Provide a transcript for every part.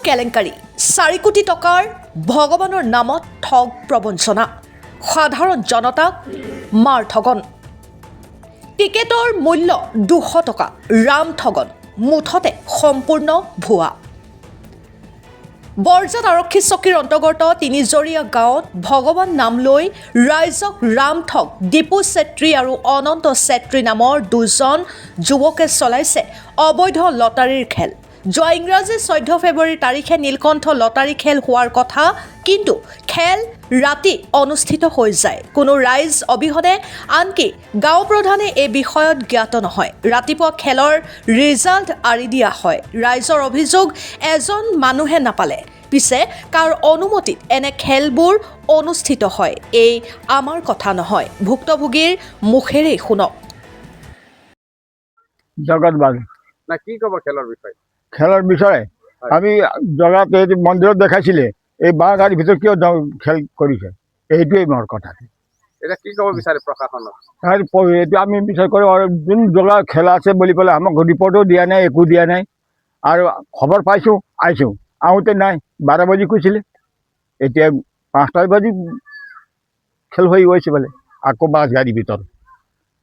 কেলেংকাৰী 4 কোটি টকাৰ ভগৱানৰ নামত ঠগ প্ৰবঞ্চনা সাধাৰণ জনতাক মাৰ ঠগন টিকেটৰ মূল্য 200 টকা ৰাম ঠগন মুঠতে সম্পূৰ্ণ ভুৱা বৰজাত আৰক্ষী চকীৰ অন্তৰ্গত তিনিজৰীয়া গাঁৱত ভগৱান নাম লৈ ৰাইজক ৰাম ঠগ দীপু চেত্ৰী আৰু অনন্ত চেত্ৰী নামৰ দুজন যুৱকে চলাইছে অবৈধ লটাৰীৰ খেল যোৱা ইংৰাজী 14 ফেব্ৰুৱাৰী তাৰিখে নীলকণ্ঠ লটাৰী খেল হোৱাৰ কথা কিন্তু খেল ৰাতি অনুষ্ঠিত হৈ যায় কোনো ৰাইজ অবিহনে আনকি গাঁও প্ৰধানে এই বিষয়ত জ্ঞাত নহয় ৰাতিপুৱা খেলৰ ৰিজাল্ট আৰি দিয়া হয় ৰাইজৰ অভিযোগ এজন মানুহে নাপালে পিছে কাৰ অনুমতিত এনে খেলবোৰ অনুষ্ঠিত হয় এই আমাৰ কথা নহয় ভুক্তভোগীৰ মুখেৰে শুনক জগতবাবু না কি কব খেলৰ বিষয়ে খেলাৰ বিষয়ে আমি জগাতে মন্দিৰত দেখাইছিলে এই বাঁ গাড়িৰ ভিতৰ কিয় খেল কৰেছে এইটোৱেই মোৰ কথা এটা কি কব বিচাৰে প্ৰশাসনক এইটো আমি বিচাৰ কৰোঁ যোন জগা খেলা আছে বুলি পেলাই আমাক ৰিপৰ্টো দিয়া নাই একো দিয়া নাই আৰু খবৰ পাইছোঁ আহিছোঁ আহোঁতে নাই 12 বাজি কৈছিলে এতিয়া 5টা বাজি খেল হৈ গৈছে বোলে আকৌ বাছ গাড়ীৰ ভিতৰত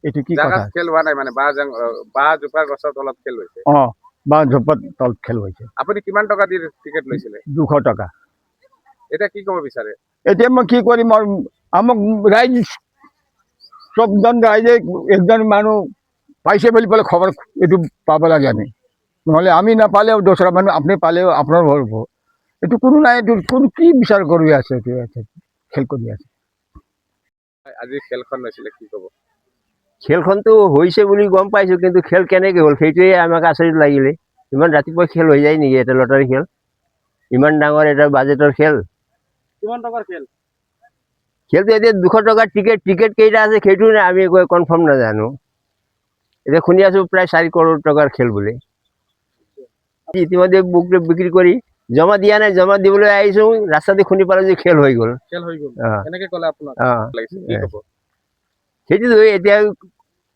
এইটো কি কথা খেল হোৱা নাই মানে বাঁহ জোপা গছৰ তলত খেল হৈছে অঁ বা ঝোপত তল খেল হৈছে আপুনি কিমান টকা দি টিকেট লৈছিলে 200 টকা এতিয়া কি কব বিচাৰে এতিয়া মই কি কৰিম আৰু আমাক ৰাইজ চবজন ৰাইজে একজন মানুহ পাইছে বুলি পেলাই খবৰ এইটো পাব লাগে আমি নহ'লে আমি নাপালেও দোসৰা মানুহ আপুনি পালেও আপোনাৰ ঘৰ হ'ব এইটো কোনো নাই এইটো কোনো কি বিচাৰ কৰি আছে এইটো খেল কৰি আছে আজি খেলখন হৈছিলে কি কব খেলখনতো হৈছে বুলি গম পাইছোঁ কিন্তু খেল কেনেকৈ হ'ল সেইটোৱে আমাক আচৰিত লাগিলে ইমান ৰাতিপুৱা খেল হৈ যায় নেকি এটা লটাৰী খেল ইমান ডাঙৰ এটা বাজেটৰ খেল কিমান টকাৰ খেল খেলটো এতিয়া 200 টকাৰ টিকেট কেইটা আছে সেইটো আমি একো কনফাৰ্ম নাজানো এতিয়া শুনি আছোঁ প্ৰায় 4 কৰোৰ টকাৰ খেল বুলি ইতিমধ্যে বুক বিক্ৰী কৰি জমা দিয়া নাই জমা দিবলৈ আহিছোঁ ৰাস্তাতে শুনি পালোঁ যে খেল হৈ গ'ল এনেকৈ ক'লে আপোনাক লাগিছে কি কব সেইটোতো এতিয়া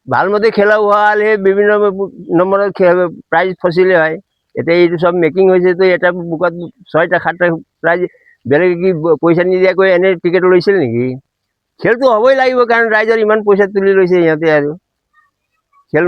ভালমতে খেলা হোৱা হ'লে বিভিন্ন নম্বৰত প্ৰাইজ ফচিলে হয় এতিয়া এইটো চব মেকিং হৈছেতো এটা বুকত 6টা 7টা প্ৰাইজ বেলেগে কি পইচা নিদিয়াকৈ এনে টিকেট লৈছিল নেকি খেলটো হ'বই লাগিব কাৰণ ৰাইজৰ ইমান পইচা তুলি লৈছে সিহঁতে আৰু খেল